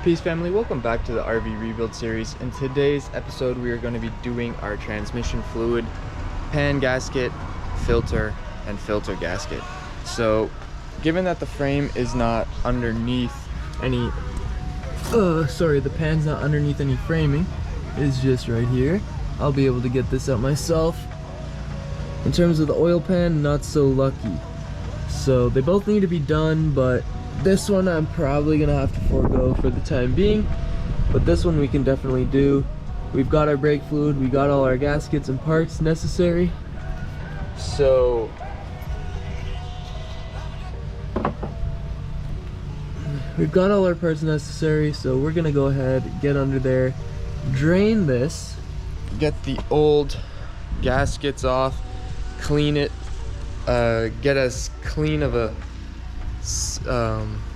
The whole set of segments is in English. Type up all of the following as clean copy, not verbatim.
Peace family, welcome back to the RV rebuild series. In today's episode we are going to be doing our transmission fluid, pan gasket, filter, and filter gasket. So given that the frame is not underneath any the pan's not underneath any framing, it's just right here, I'll be able to get this out myself. In terms of the oil pan, not so lucky. So they both need to be done, but this one I'm probably gonna have to forego for the time being, but this one we can definitely do. We've got our brake fluid, we got all our gaskets and parts necessary. So we've got all our parts necessary, so we're gonna go ahead, get under there, drain this, get the old gaskets off, clean it, get as clean of a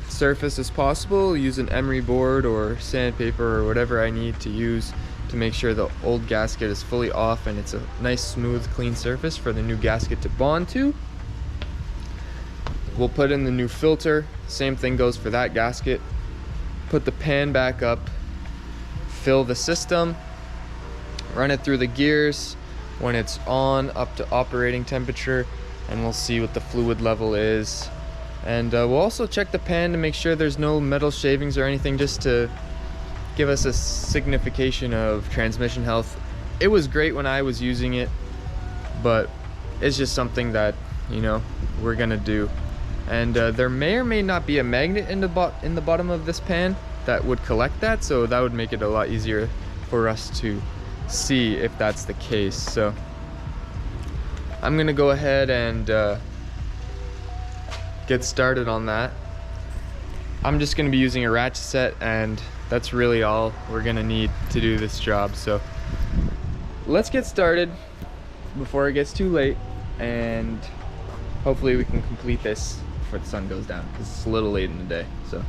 surface as possible. Use an emery board or sandpaper or whatever I need to use to make sure the old gasket is fully off and it's a nice smooth clean surface for the new gasket to bond to. We'll put in the new filter, same thing goes for that gasket. Put the pan back up, fill the system, run it through the gears when it's on up to operating temperature, and we'll see what the fluid level is. And we'll also check the pan to make sure there's no metal shavings or anything, just to give us a signification of transmission health. It was great when I was using it, but it's just something that, you know, we're gonna do. And there may or may not be a magnet in the bottom of this pan that would collect that, so that would make it a lot easier for us to see if that's the case. So I'm gonna go ahead and get started on that. I'm just gonna be using a ratchet set, and that's really all we're gonna need to do this job. So let's get started before it gets too late, and hopefully we can complete this before the sun goes down, because it's a little late in the day. So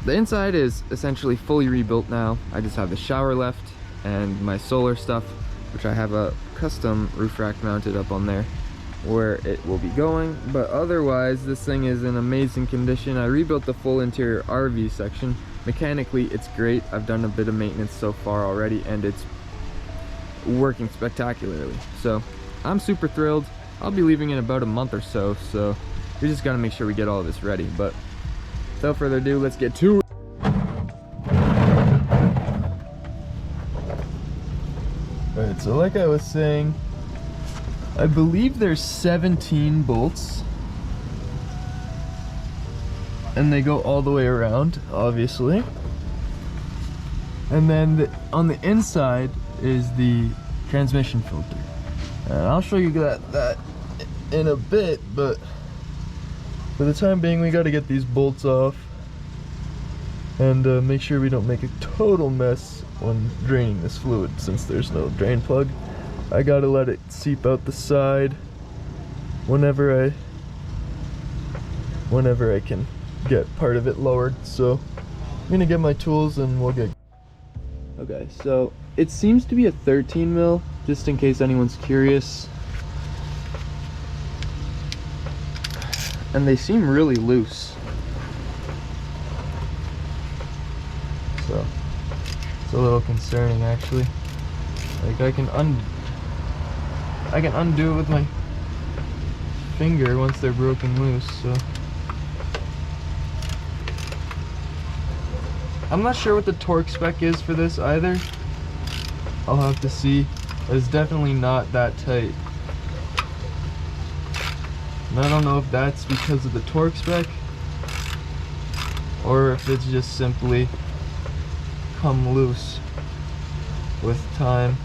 the inside is essentially fully rebuilt now. I just have the shower left and my solar stuff, which I have a custom roof rack mounted up on there where it will be going. But otherwise, this thing is in amazing condition. I rebuilt the full interior RV section. Mechanically, it's great. I've done a bit of maintenance so far already, and it's working spectacularly. So I'm super thrilled. I'll be leaving in about a month or so, so we just gotta make sure we get all of this ready. But without further ado, let's get to it. Alright, so like I was saying, I believe there's 17 bolts, and they go all the way around, obviously. And then on the inside is the transmission filter, and I'll show you that in a bit, but for the time being we got to get these bolts off and make sure we don't make a total mess when draining this fluid. Since there's no drain plug, I gotta let it seep out the side whenever I can get part of it lowered. So I'm gonna get my tools and we'll get. Okay, so it seems to be a 13 mil, just in case anyone's curious, and they seem really loose, so it's a little concerning actually. Like I can undo it with my finger once they're broken loose. So I'm not sure what the torque spec is for this either. I'll have to see. It's definitely not that tight, and I don't know if that's because of the torque spec or if it's just simply come loose with time.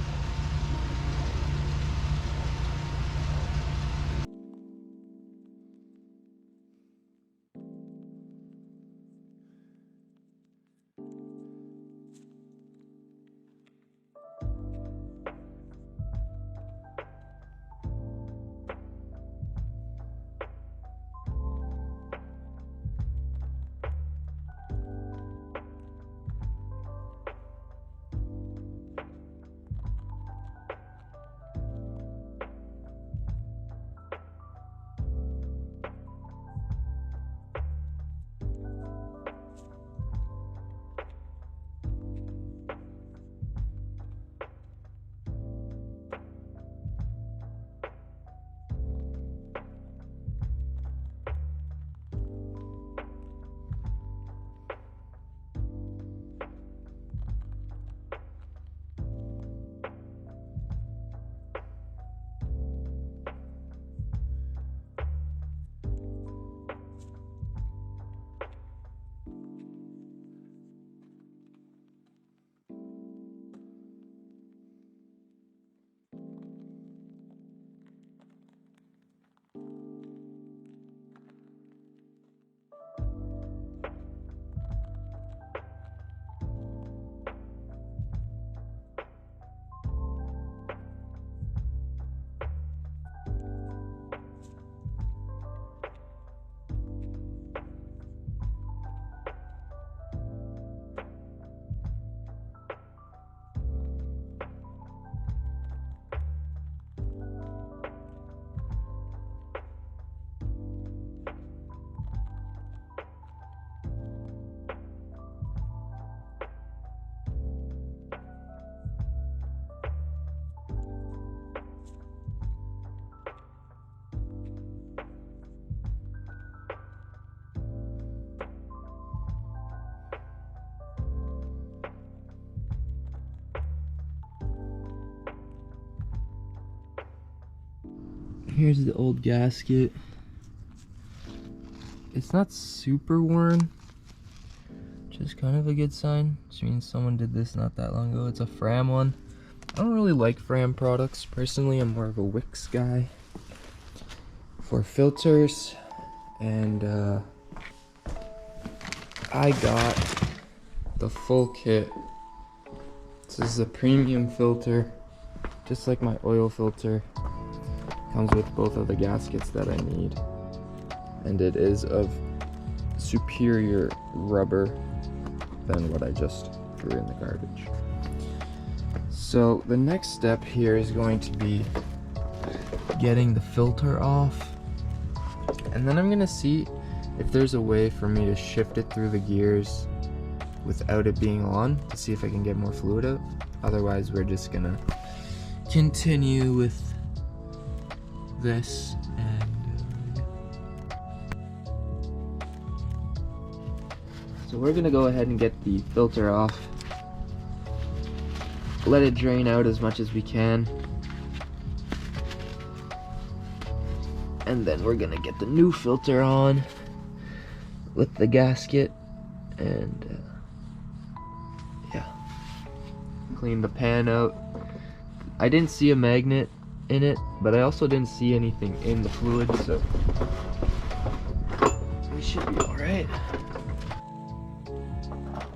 Here's the old gasket. It's not super worn, which is kind of a good sign, which means someone did this not that long ago. It's a Fram one. I don't really like Fram products. Personally, I'm more of a Wix guy for filters. And I got the full kit. This is a premium filter, just like my oil filter. Comes with both of the gaskets that I need. And it is of superior rubber than what I just threw in the garbage. So the next step here is going to be getting the filter off, and then I'm gonna see if there's a way for me to shift it through the gears without it being on, to see if I can get more fluid out. Otherwise, we're just gonna continue with this. And so we're gonna go ahead and get the filter off, let it drain out as much as we can, and then we're gonna get the new filter on with the gasket. And yeah, clean the pan out. I didn't see a magnet in it, but I also didn't see anything in the fluid, so we should be all right.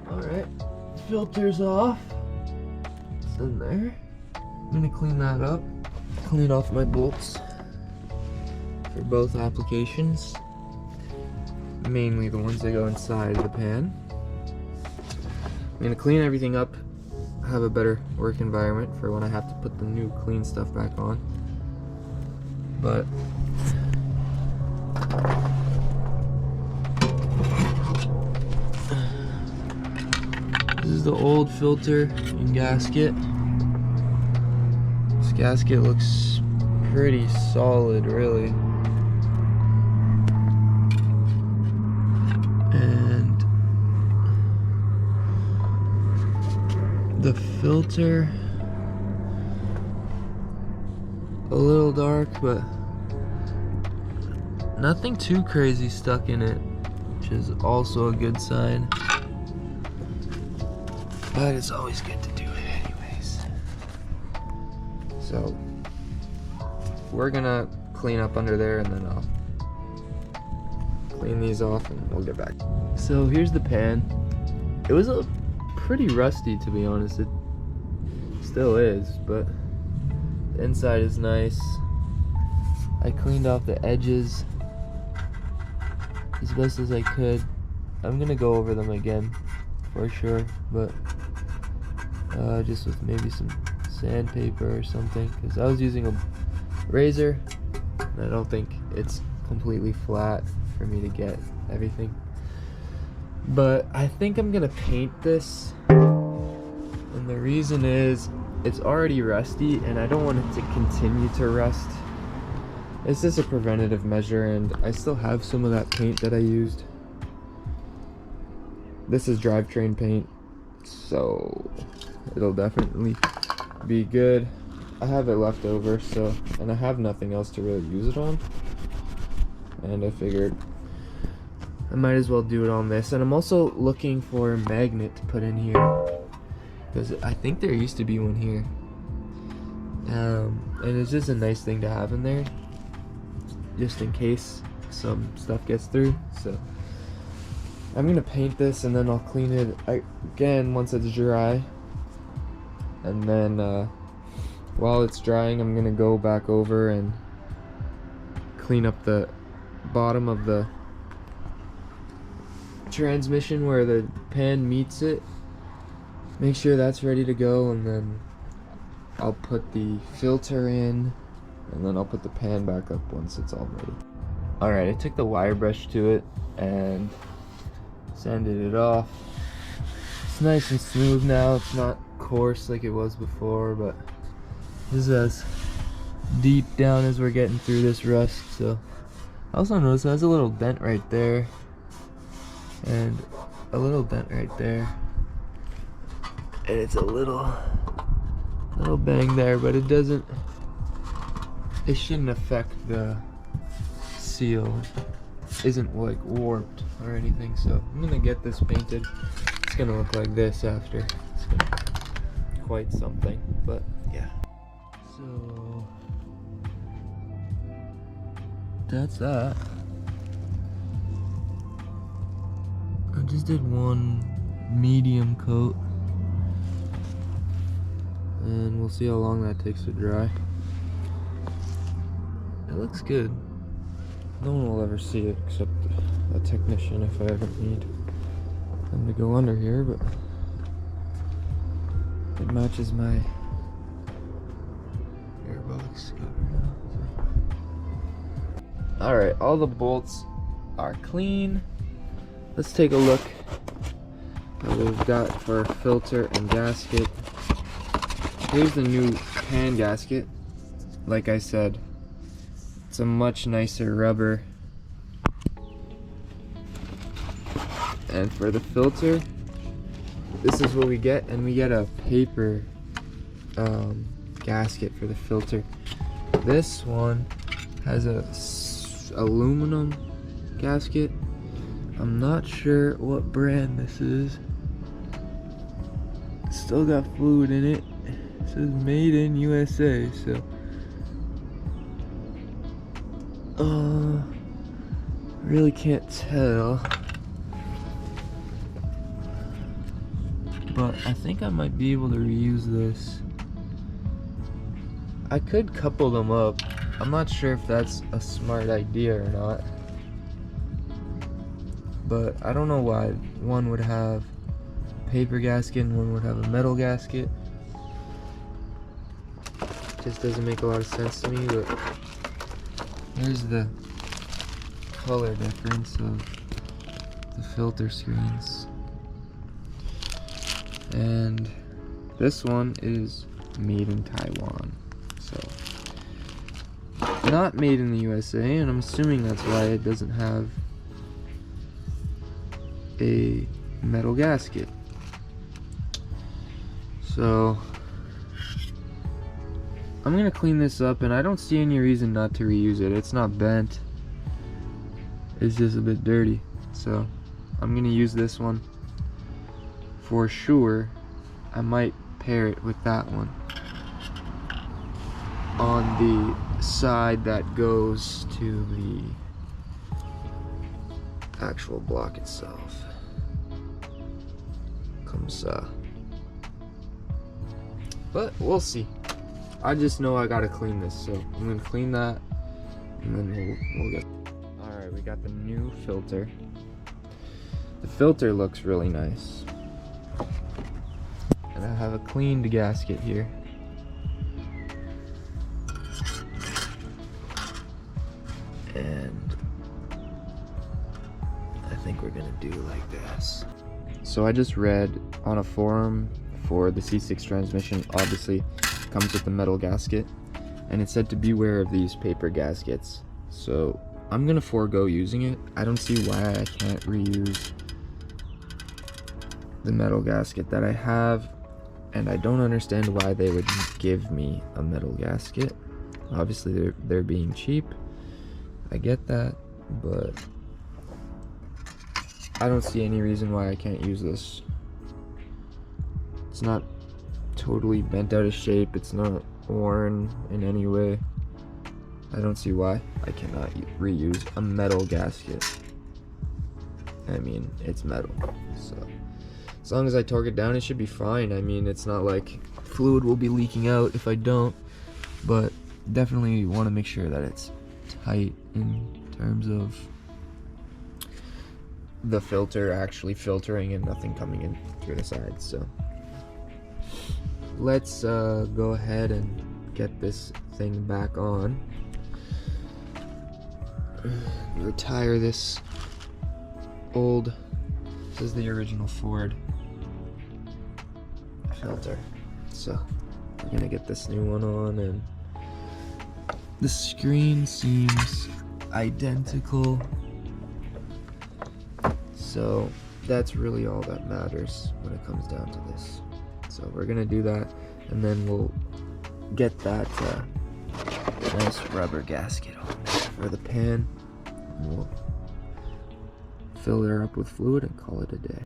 All right, filter's off. It's in there. I'm gonna clean that up, clean off my bolts for both applications, mainly the ones that go inside the pan. I'm gonna clean everything up, have a better work environment for when I have to put the new clean stuff back on. But this is the old filter and gasket. This gasket looks pretty solid, really. And the filter, a little dark, but nothing too crazy stuck in it, which is also a good sign. But it's always good to do it anyways. So we're gonna clean up under there, and then I'll clean these off and we'll get back. So here's the pan. It was a pretty rusty, to be honest. It still is, but the inside is nice. I cleaned off the edges as best as I could. I'm gonna go over them again for sure, but just with maybe some sandpaper or something, because I was using a razor and I don't think it's completely flat for me to get everything. But I think I'm gonna paint this, and the reason is it's already rusty and I don't want it to continue to rust. It's just a preventative measure, and I still have some of that paint that I used. This is drivetrain paint, so it'll definitely be good. I have it left over, so, and I have nothing else to really use it on, and I figured I might as well do it on this. And I'm also looking for a magnet to put in here, because I think there used to be one here, and it's just a nice thing to have in there, just in case some stuff gets through. So I'm gonna paint this, and then I'll clean it again once it's dry, and then while it's drying, I'm gonna go back over and clean up the bottom of the transmission where the pan meets it, make sure that's ready to go, and then I'll put the filter in, and then I'll put the pan back up once it's all ready. Alright, I took the wire brush to it and sanded it off. It's nice and smooth now. It's not coarse like it was before, but this is as deep down as we're getting through this rust. So I also noticed it has a little dent right there and a little dent right there, and it's a little bang there, but it doesn't it shouldn't affect the seal. It isn't like warped or anything, so I'm gonna get this painted. It's gonna look like this after. It's gonna be quite something, but yeah. So that's that. I just did one medium coat, and we'll see how long that takes to dry. It looks good. No one will ever see it except a technician if I ever need them to go under here, but it matches my airbox cover now. Alright, all the bolts are clean. Let's take a look at what we've got for filter and gasket. Here's the new pan gasket. Like I said, it's a much nicer rubber. And for the filter, this is what we get, and we get a paper gasket for the filter. This one has a aluminum gasket. I'm not sure what brand this is. It's still got fluid in it. It says made in USA, so really can't tell, but I think I might be able to reuse this. I could couple them up. I'm not sure if that's a smart idea or not, but I don't know why one would have a paper gasket and one would have a metal gasket. Just doesn't make a lot of sense to me. But here's the color difference of the filter screens, and this one is made in Taiwan, so not made in the USA, and I'm assuming that's why it doesn't have a metal gasket. So I'm gonna clean this up, and I don't see any reason not to reuse it. It's not bent, it's just a bit dirty, so I'm gonna use this one for sure. I might pair it with that one on the side that goes to the actual block itself. Comme ça. But we'll see. I just know I gotta clean this, so I'm gonna clean that, and then we'll get. Alright, we got the new filter. The filter looks really nice. And I have a cleaned gasket here. And I think we're gonna do like this. So I just read on a forum for the C6 transmission, obviously comes with the metal gasket, and it said to beware of these paper gaskets. So I'm gonna forego using it. I don't see why I can't reuse the metal gasket that I have, and I don't understand why they would give me a metal gasket. Obviously they're being cheap, I get that, but I don't see any reason why I can't use this. It's not totally bent out of shape, it's not worn in any way. I don't see why I cannot reuse a metal gasket. I mean, it's metal, so as long as I torque it down, it should be fine. I mean, it's not like fluid will be leaking out if I don't, but definitely want to make sure that it's tight in terms of the filter actually filtering and nothing coming in through the sides. So let's go ahead and get this thing back on. Retire this old, this is the original Ford filter, so we're gonna get this new one on, and the screen seems identical, so that's really all that matters when it comes down to this. So we're gonna do that, and then we'll get that Nice rubber gasket on there for the pan. We'll fill her up with fluid and call it a day.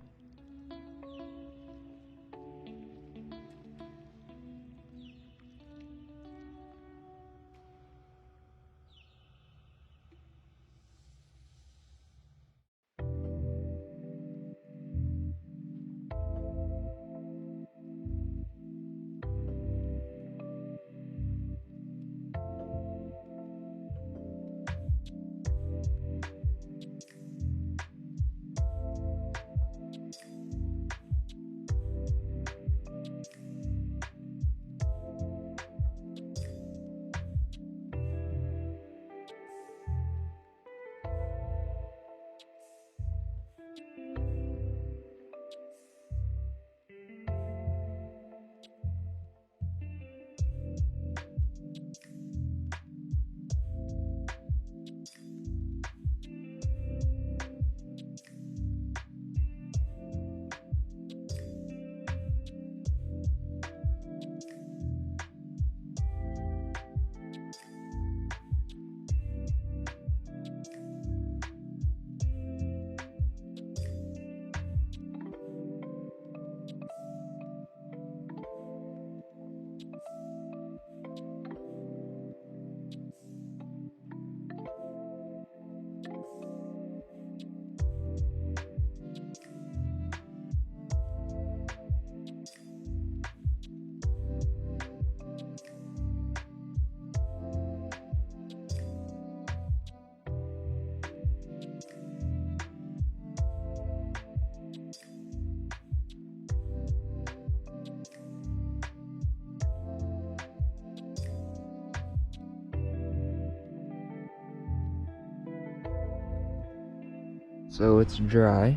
So it's dry.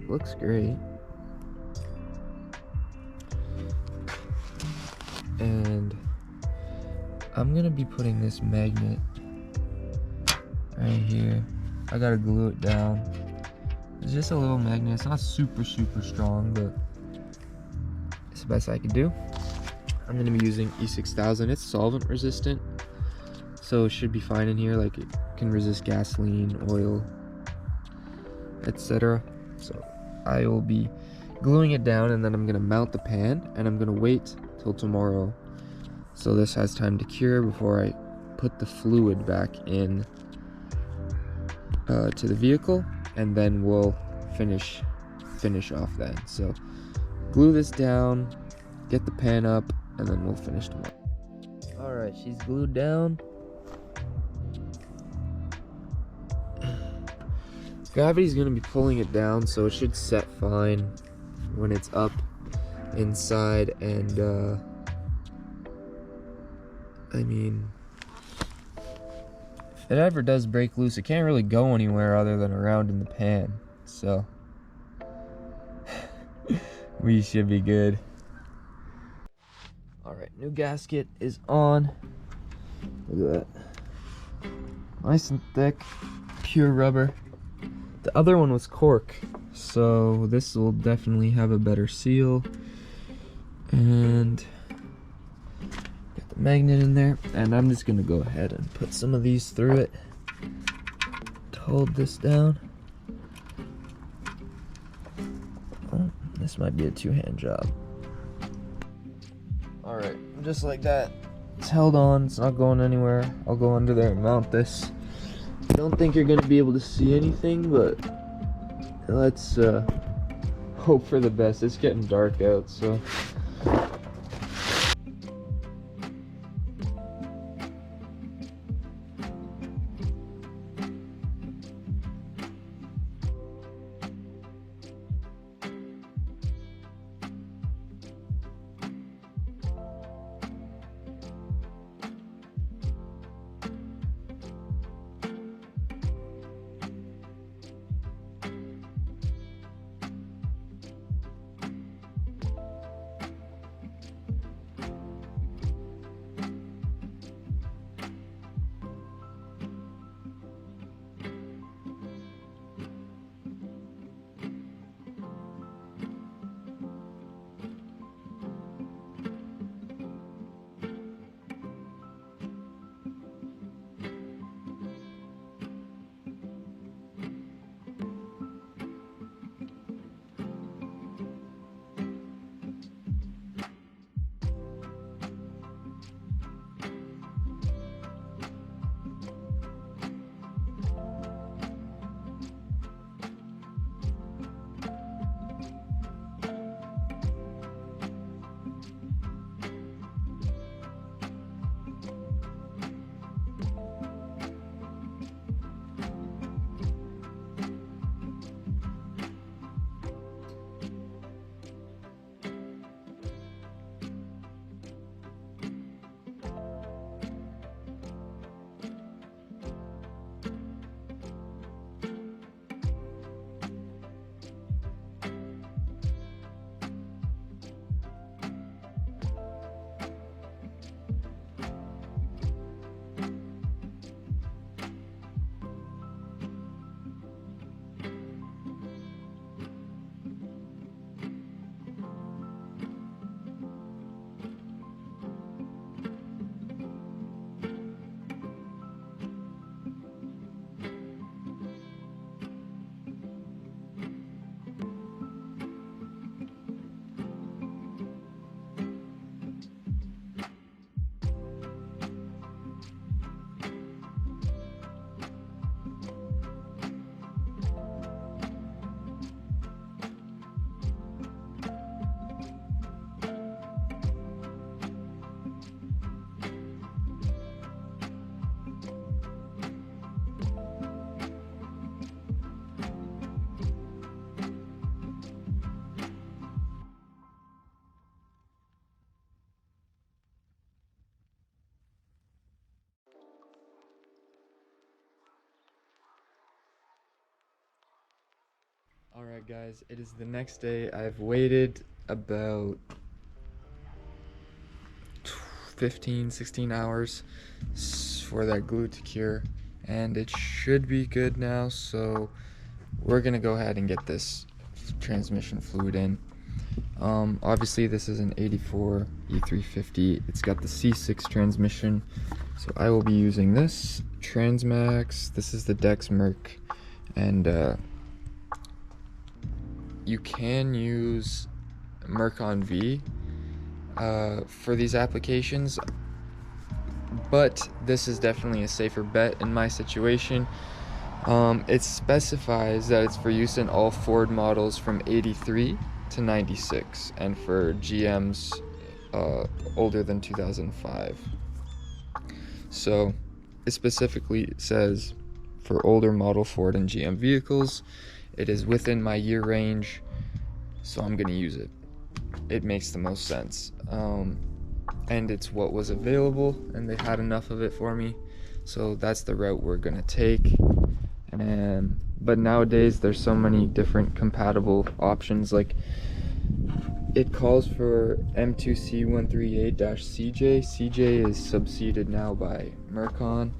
Looks great. And I'm gonna be putting this magnet right here. I gotta glue it down. It's just a little magnet. It's not super strong, but it's the best I can do. I'm gonna be using E-6000. It's solvent resistant, so it should be fine in here. Like, it can resist gasoline, oil, etc. So I will be gluing it down, and then I'm gonna mount the pan, and I'm gonna wait till tomorrow so this has time to cure before I put the fluid back in to the vehicle, and then we'll finish off then. So glue this down, get the pan up, and then we'll finish tomorrow. All right, she's glued down. Gravity's gonna be pulling it down, so it should set fine when it's up inside. And I mean, if it ever does break loose, it can't really go anywhere other than around in the pan, so we should be good. All right, new gasket is on. Look at that, nice and thick, pure rubber. The other one was cork, so this will definitely have a better seal. And got the magnet in there, and I'm just gonna go ahead and put some of these through it to hold this down. Oh, this might be a two-hand job. All right, just like that, it's held on, it's not going anywhere. I'll go under there and mount this. I don't think you're gonna be able to see anything, but let's hope for the best. It's getting dark out, so Alright guys, it is the next day. I've waited about 15-16 hours for that glue to cure, and it should be good now, so we're gonna go ahead and get this transmission fluid in. Obviously this is an 84 E-350. It's got the C6 transmission, so I will be using this Transmax. This is the Dex Merc, and you can use Mercon V for these applications, but this is definitely a safer bet in my situation. It specifies that it's for use in all Ford models from 83 to 96, and for GMs older than 2005. So it specifically says for older model Ford and GM vehicles. It is within my year range, so I'm gonna use it. It makes the most sense. And it's what was available, and they had enough of it for me, so that's the route we're gonna take. But nowadays there's so many different compatible options. Like, it calls for M2C138-CJ. CJ is subseeded now by Mercon,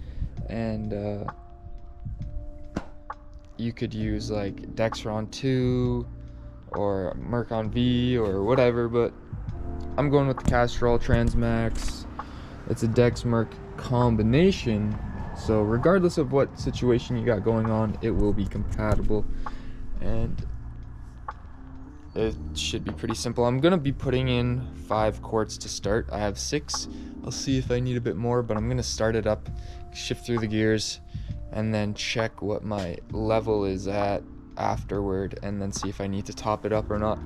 and you could use like Dexron 2 or Mercon V or whatever, but I'm going with the Castrol Transmax. It's a Dex Merc combination, so regardless of what situation you got going on, it will be compatible, and it should be pretty simple. I'm gonna be putting in 5 quarts to start. I have 6. I'll see if I need a bit more, but I'm gonna start it up, shift through the gears, and then check what my level is at afterward, and then see if I need to top it up or not.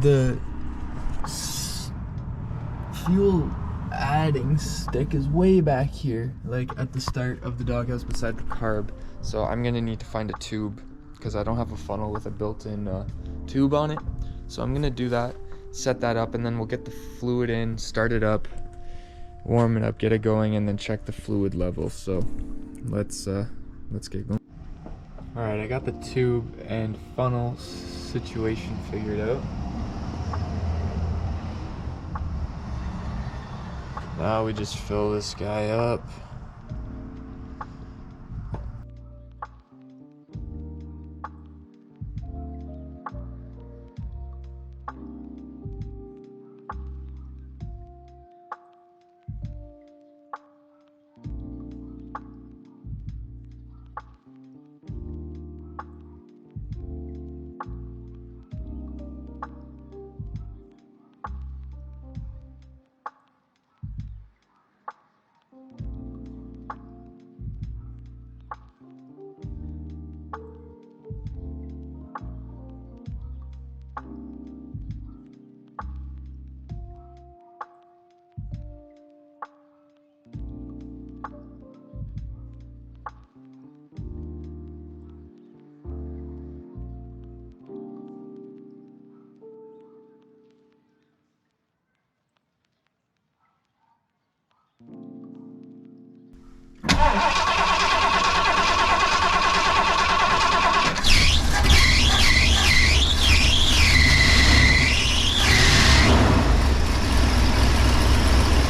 The fuel adding stick is way back here, like at the start of the doghouse beside the carb, so I'm gonna need to find a tube because I don't have a funnel with a built-in tube on it. So I'm gonna do that, set that up, and then we'll get the fluid in, start it up, warm it up, get it going, and then check the fluid level. So let's get going. All right, I got the tube and funnel situation figured out. Now we just fill this guy up.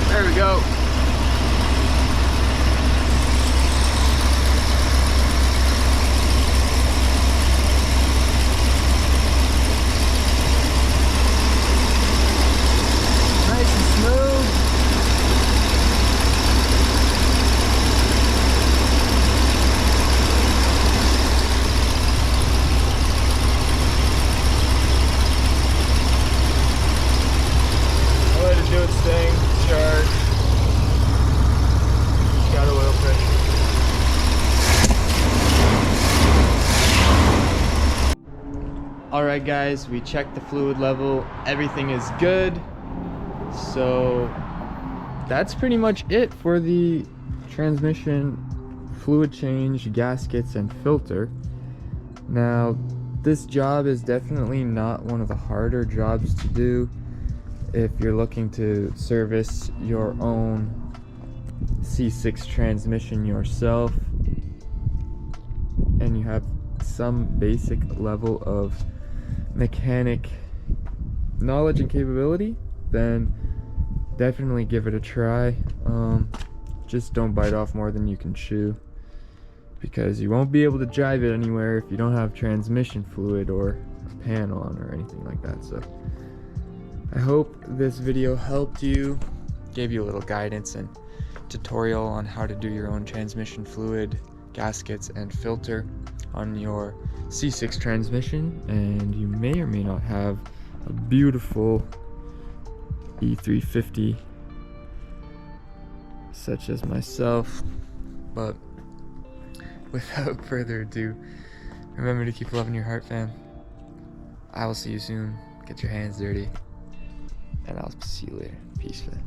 There we go. Nice and smooth. I'll let it do its thing. Charge. Got oil pressure. Alright guys, we checked the fluid level. Everything is good. So that's pretty much it for the transmission, fluid change, gaskets, and filter. Now, this job is definitely not one of the harder jobs to do if you're looking to service your own C6 transmission yourself and you have some basic level of mechanic knowledge and capability, then definitely give it a try. Just don't bite off more than you can chew, because you won't be able to drive it anywhere if you don't have transmission fluid or a pan on or anything like that. So I hope this video helped you, gave you a little guidance and tutorial on how to do your own transmission fluid, gaskets, and filter on your C6 transmission, and you may or may not have a beautiful E-350 such as myself. But without further ado, remember to keep loving your heart, fam. I will see you soon. Get your hands dirty, and I'll see you later. Peace, fam.